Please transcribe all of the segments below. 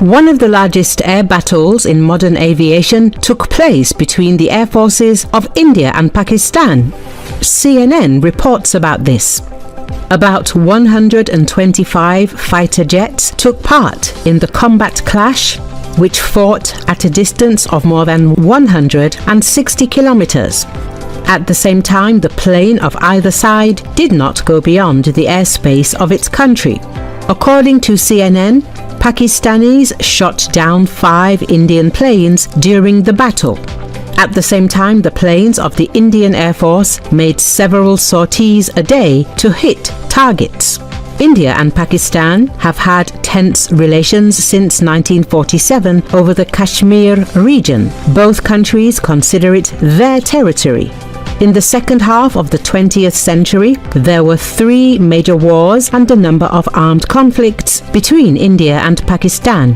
One of the largest air battles in modern aviation took place between the air forces of India and Pakistan. CNN reports about this. About 125 fighter jets took part in the combat clash, which fought at a distance of more than 160 kilometers. At the same time, the plane of either side did not go beyond the airspace of its country. According to CNN, Pakistanis shot down 5 Indian planes during the battle. At the same time, the planes of the Indian Air Force made several sorties a day to hit targets. India and Pakistan have had tense relations since 1947 over the Kashmir region. Both countries consider it their territory. In the second half of the 20th century, there were 3 major wars and a number of armed conflicts between India and Pakistan.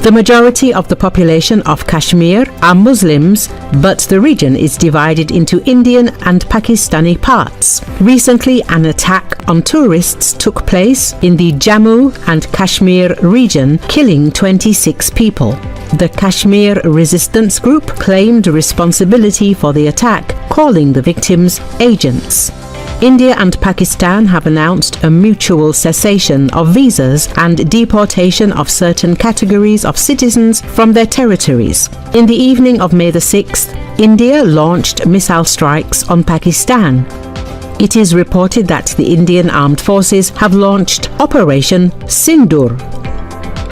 The majority of the population of Kashmir are Muslims, but the region is divided into Indian and Pakistani parts. Recently, an attack on tourists took place in the Jammu and Kashmir region, killing 26 people. The Kashmir Resistance Group claimed responsibility for the attack, calling the victims agents. India and Pakistan have announced a mutual cessation of visas and deportation of certain categories of citizens from their territories. In the evening of May the 6th, India launched missile strikes on Pakistan. It is reported that the Indian armed forces have launched Operation Sindoor.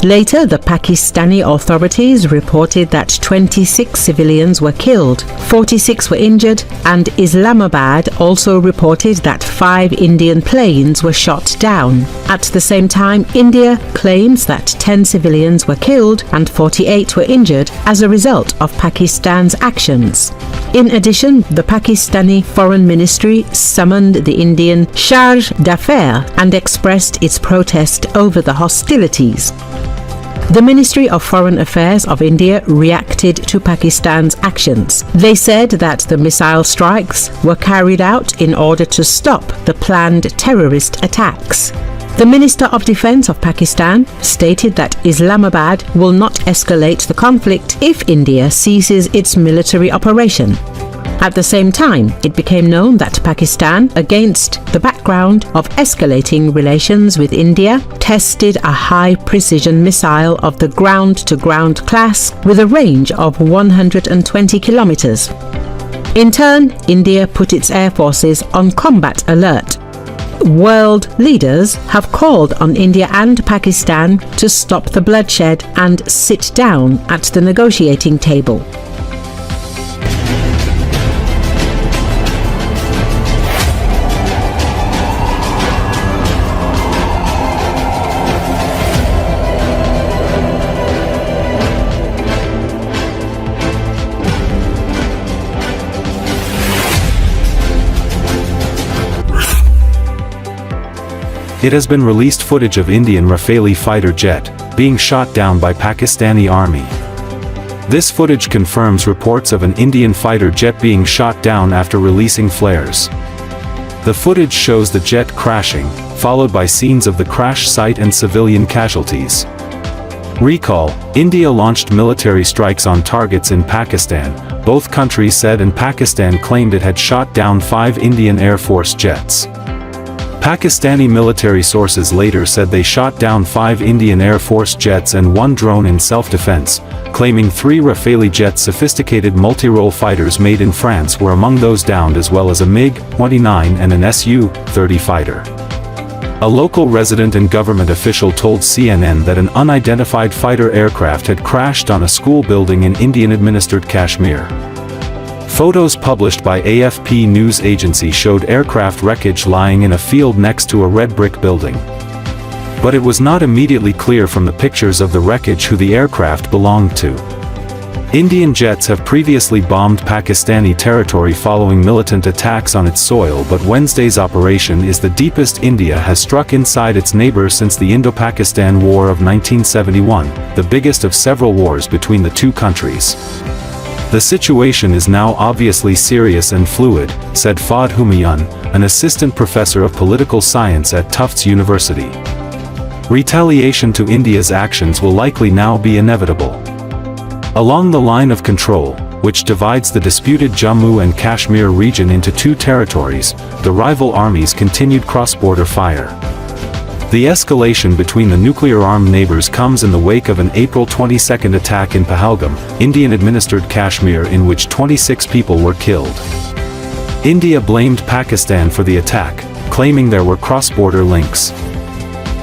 Later, the Pakistani authorities reported that 26 civilians were killed, 46 were injured, and Islamabad also reported that 5 Indian planes were shot down. At the same time, India claims that 10 civilians were killed and 48 were injured as a result of Pakistan's actions. In addition, the Pakistani Foreign Ministry summoned the Indian Charge d'Affaires and expressed its protest over the hostilities. The Ministry of Foreign Affairs of India reacted to Pakistan's actions. They said that the missile strikes were carried out in order to stop the planned terrorist attacks. The Minister of Defense of Pakistan stated that Islamabad will not escalate the conflict if India ceases its military operation. At the same time, it became known that Pakistan, against the background of escalating relations with India, tested a high-precision missile of the ground-to-ground class with a range of 120 kilometers. In turn, India put its air forces on combat alert. World leaders have called on India and Pakistan to stop the bloodshed and sit down at the negotiating table. It has been released footage of Indian Rafale fighter jet being shot down by Pakistani army. This footage confirms reports of an Indian fighter jet being shot down after releasing flares. The footage shows the jet crashing, followed by scenes of the crash site and civilian casualties. Recall, India launched military strikes on targets in Pakistan, both countries said, and Pakistan claimed it had shot down 5 Indian Air Force jets. Pakistani military sources later said they shot down 5 Indian Air Force jets and 1 drone in self-defense, claiming 3 Rafale jet sophisticated multi-role fighters made in France were among those downed, as well as a MiG-29 and an Su-30 fighter. A local resident and government official told CNN that an unidentified fighter aircraft had crashed on a school building in Indian-administered Kashmir. Photos published by AFP news agency showed aircraft wreckage lying in a field next to a red brick building. But it was not immediately clear from the pictures of the wreckage who the aircraft belonged to. Indian jets have previously bombed Pakistani territory following militant attacks on its soil, but Wednesday's operation is the deepest India has struck inside its neighbor since the Indo-Pakistan War of 1971, the biggest of several wars between the two countries. The situation is now obviously serious and fluid, said Fahd Humayun, an assistant professor of political science at Tufts University. Retaliation to India's actions will likely now be inevitable. Along the line of control, which divides the disputed Jammu and Kashmir region into two territories, the rival armies continued cross-border fire. The escalation between the nuclear-armed neighbors comes in the wake of an April 22 attack in Pahalgam, Indian-administered Kashmir, in which 26 people were killed. India blamed Pakistan for the attack, claiming there were cross-border links.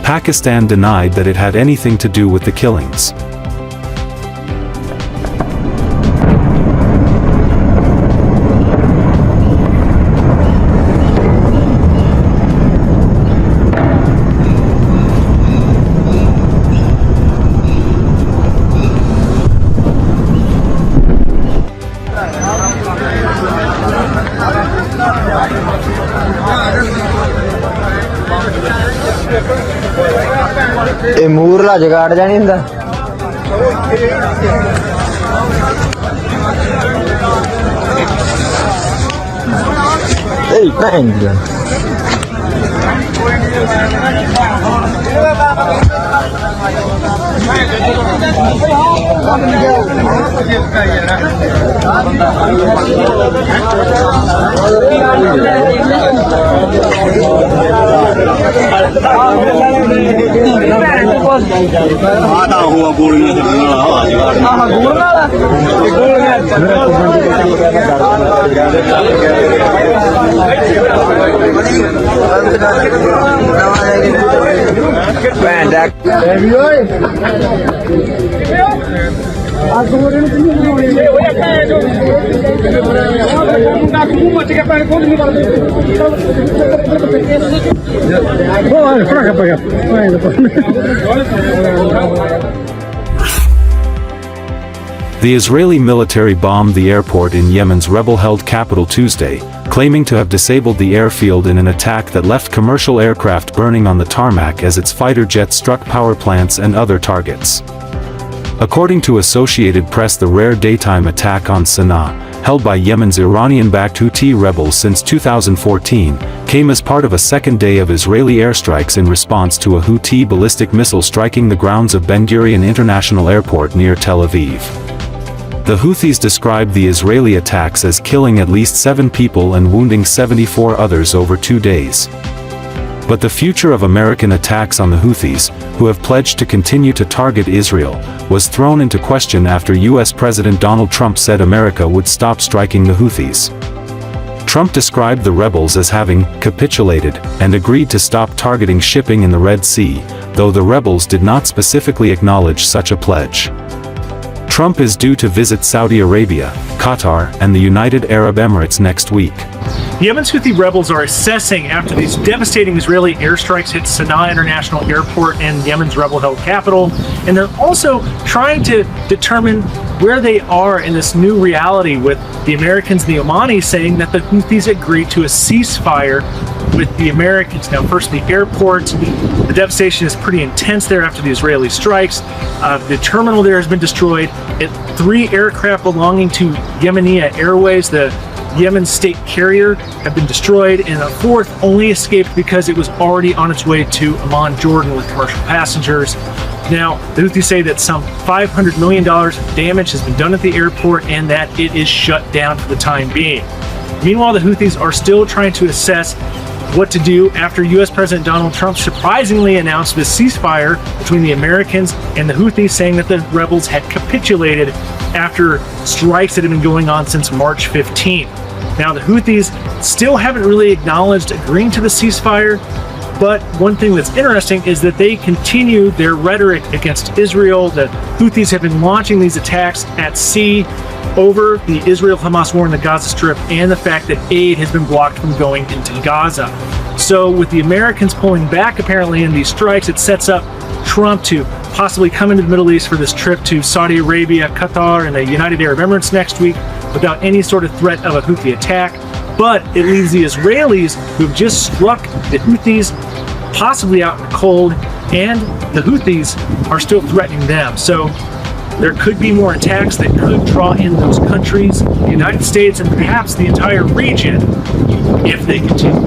Pakistan denied that it had anything to do with the killings. ਇਹ ਮੂਰਲਾ ਜਗਾੜ ਜਾਣੀ ਹੁੰਦਾ ਇਹ ਭੈਣ ਜੀ ਆਹ ਹੋਆ ਗੋਲੀਆਂ ਚੱਲਣ ਵਾਲਾ ਆਹ ਗੋਲ ਵਾਲਾ ਭੈਣ ਦਾ ਵੀ ਓਏ ਆ ਗੋਲੇ ਨੂੰ ਕਿੰਨੀ ਬਣਾਉਣੀ ਓਏ ਭੈਣ ਜੋ ਮੁੰਡਾ ਨੂੰ ਮੱਚ ਕੇ ਭੈਣ ਕੋਲ ਨਹੀਂ ਕਰਦੇ ਉਹ ਫੜਾ ਕੇ The Israeli military bombed the airport in Yemen's rebel-held capital Tuesday, claiming to have disabled the airfield in an attack that left commercial aircraft burning on the tarmac as its fighter jets struck power plants and other targets. According to Associated Press, the rare daytime attack on Sana'a, held by Yemen's Iranian-backed Houthi rebels since 2014, came as part of a second day of Israeli airstrikes in response to a Houthi ballistic missile striking the grounds of Ben Gurion International Airport near Tel Aviv. The Houthis described the Israeli attacks as killing at least 7 people and wounding 74 others over 2 days. But the future of American attacks on the Houthis, who have pledged to continue to target Israel, was thrown into question after US President Donald Trump said America would stop striking the Houthis. Trump described the rebels as having capitulated and agreed to stop targeting shipping in the Red Sea, though the rebels did not specifically acknowledge such a pledge. Trump is due to visit Saudi Arabia, Qatar, and the United Arab Emirates next week. Yemen's Houthi rebels are assessing after these devastating Israeli airstrikes hit Sana'a International Airport and Yemen's rebel-held capital, and they're also trying to determine where they are in this new reality with the Americans and the Omanis saying that the Houthis agreed to a ceasefire with the Americans. Now, first, the airport, the devastation is pretty intense there after the Israeli strikes. The terminal there has been destroyed. 3 aircraft belonging to Yemenia Airways, the Yemen state carrier, have been destroyed, and a 4th only escaped because it was already on its way to Amman, Jordan with commercial passengers. Now, the Houthis say that some $500 million of damage has been done at the airport and that it is shut down for the time being. Meanwhile, the Houthis are still trying to assess what to do after US President Donald Trump surprisingly announced this ceasefire between the Americans and the Houthis, saying that the rebels had capitulated after strikes that had been going on since March 15th. Now, the Houthis still haven't really acknowledged agreeing to the ceasefire, but one thing that's interesting is that they continue their rhetoric against Israel. The Houthis have been launching these attacks at sea over the Israel-Hamas war in the Gaza Strip and the fact that aid has been blocked from going into Gaza. So with the Americans pulling back apparently in these strikes, it sets up Trump to possibly come into the Middle East for this trip to Saudi Arabia, Qatar, and the United Arab Emirates next week without any sort of threat of a Houthi attack. But it leaves the Israelis, who've just struck the Houthis, possibly out in the cold, and the Houthis are still threatening them. So there could be more attacks that could draw in those countries, the United States, and perhaps the entire region if they continue.